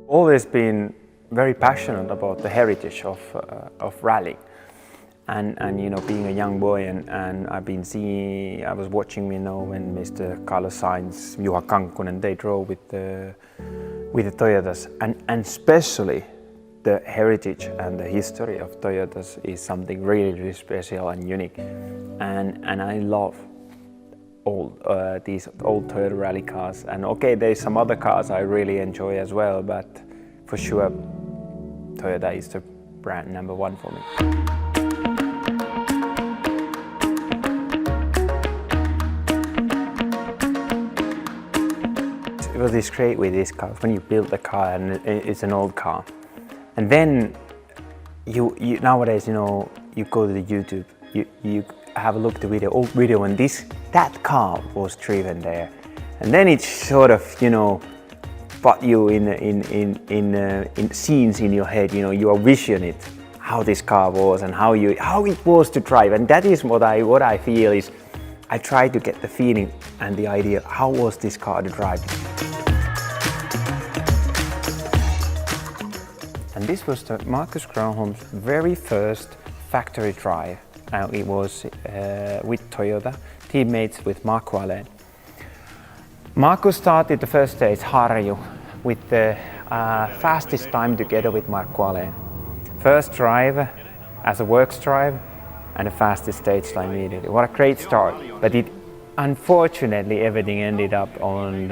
Always been very passionate about the heritage of rally, and you know, being a young boy, and I was watching, you know, when Mr. Carlos Sainz, Juha Kankkunen, they drove with the Toyotas, and especially the heritage and the history of Toyotas is something really, really special and unique, and I love these old Toyota rally cars. And okay, there's some other cars I really enjoy as well, but for sure Toyota is the brand number one for me. It was this great with this car, when you build the car and it's an old car, and then you nowadays, you know, you go to the YouTube, you have a look at the old video when that car was driven there, and then it's sort of, you know, put you in scenes in your head. You know, you are visioning it, how this car was and how it was to drive, and that is what I feel is I try to get the feeling and the idea how was this car to drive. And this was the Marcus Gronholm's very first factory drive. It was with Toyota, teammates with Mark Wallén. Marcus started the first stage, Harju, with the fastest time together with Mark Wallén. First drive as a works drive and the fastest stage time immediately. What a great start, but unfortunately everything ended up on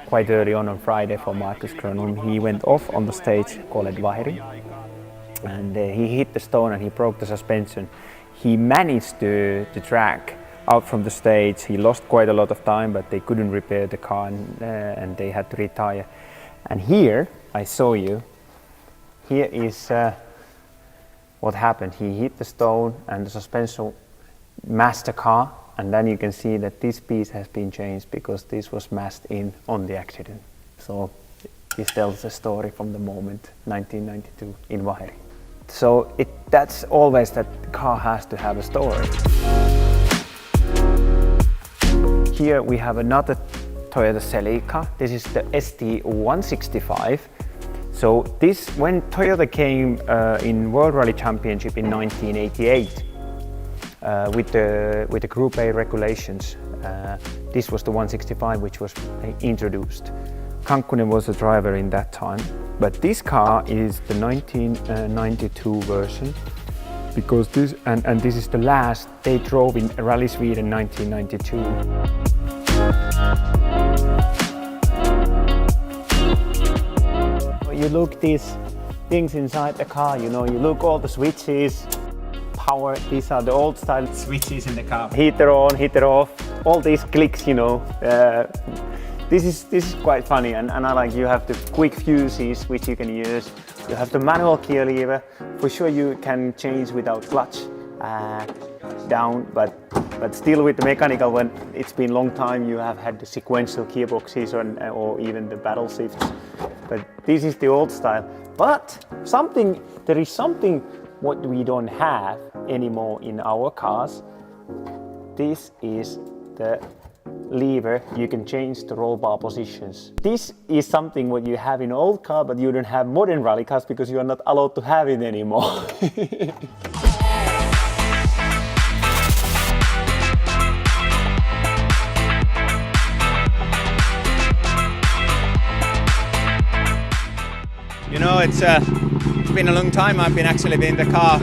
quite early on Friday for Marcus Gronholm. He went off on the stage called Vaheri, and he hit the stone and he broke the suspension. He managed to drag out from the stage. He lost quite a lot of time, but they couldn't repair the car, and they had to retire. And here, I saw you, here is what happened. He hit the stone and the suspension mashed the car, and then you can see that this piece has been changed because this was mashed in on the accident. So this tells the story from the moment, 1992 in Vaheri. So that's always that the car has to have a story. Here we have another Toyota Celica. This is the ST165. So this, when Toyota came in World Rally Championship in 1988 with the Group A regulations, this was the 165 which was introduced. Kankkunen was the driver in that time, but this car is the 1992 version, because this and this is the last they drove in Rally Sweden 1992. You look these things inside the car, you know, you look all the switches, power, these are the old style switches in the car. Heater on, heater off, all these clicks, you know. This is quite funny, and I like, you have the quick fuses which you can use. You have the manual gear lever. For sure you can change without clutch down, but still with the mechanical, when it's been a long time, you have had the sequential gearboxes or even the paddle shifts. But this is the old style. But there is something what we don't have anymore in our cars. This is the lever, you can change the roll bar positions. This is something what you have in old car, but you don't have modern rally cars because you are not allowed to have it anymore. You know, it's been a long time I've been actually in the car,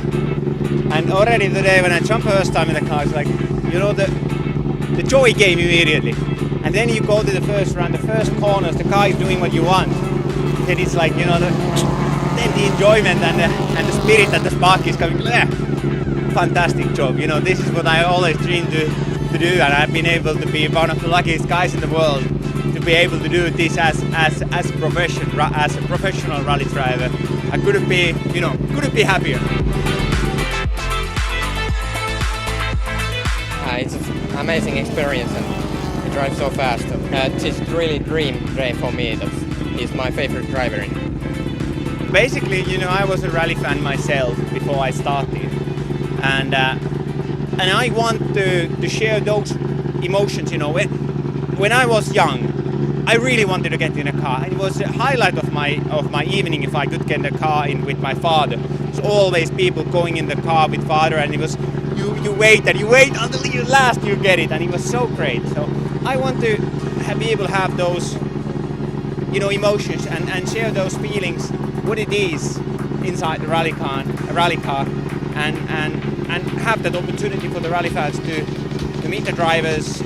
and already today when I jumped first time in the car, it's like, you know, the joy came immediately. And then you go to the first run, the first corners, the car is doing what you want. Then it's like, you know, then the enjoyment and the spirit and the spark is coming. Fantastic job. You know, this is what I always dreamed to do, and I've been able to be one of the luckiest guys in the world to be able to do this as a professional rally driver. I couldn't be happier. It's an amazing experience, and it drives so fast. It's really dream for me. He's my favorite driver. Basically, you know, I was a rally fan myself before I started, and I want to share those emotions. You know, when I was young, I really wanted to get in a car. It was the highlight of my evening if I could get in a car in with my father. It's always people going in the car with father, and it was you wait until you last you get it, and it was so great. So I want to be able to have those, you know, emotions and share those feelings, what it is inside the rally car, and have that opportunity for the rally fans to meet the drivers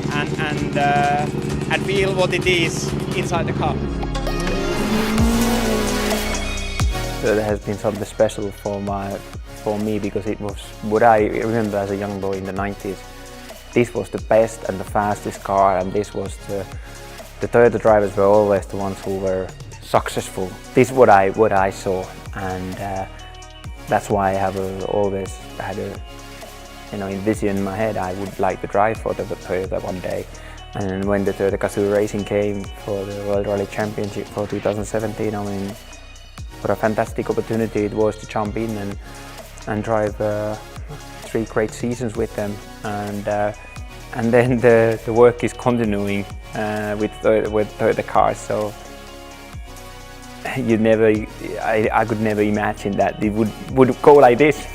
and feel what it is inside the car. So it has been something special for me because it was what I remember as a young boy in the 90s. This was the best and the fastest car, and this was the Toyota drivers were always the ones who were successful. This is what I saw, and that's why I have always had in vision in my head I would like to drive for the Toyota one day. And when the Toyota GAZOO Racing came for the World Rally Championship for 2017, I mean, what a fantastic opportunity it was to jump in and drive 3 great seasons with them, and then the work is continuing with Toyota cars. So I could never imagine that it would go like this.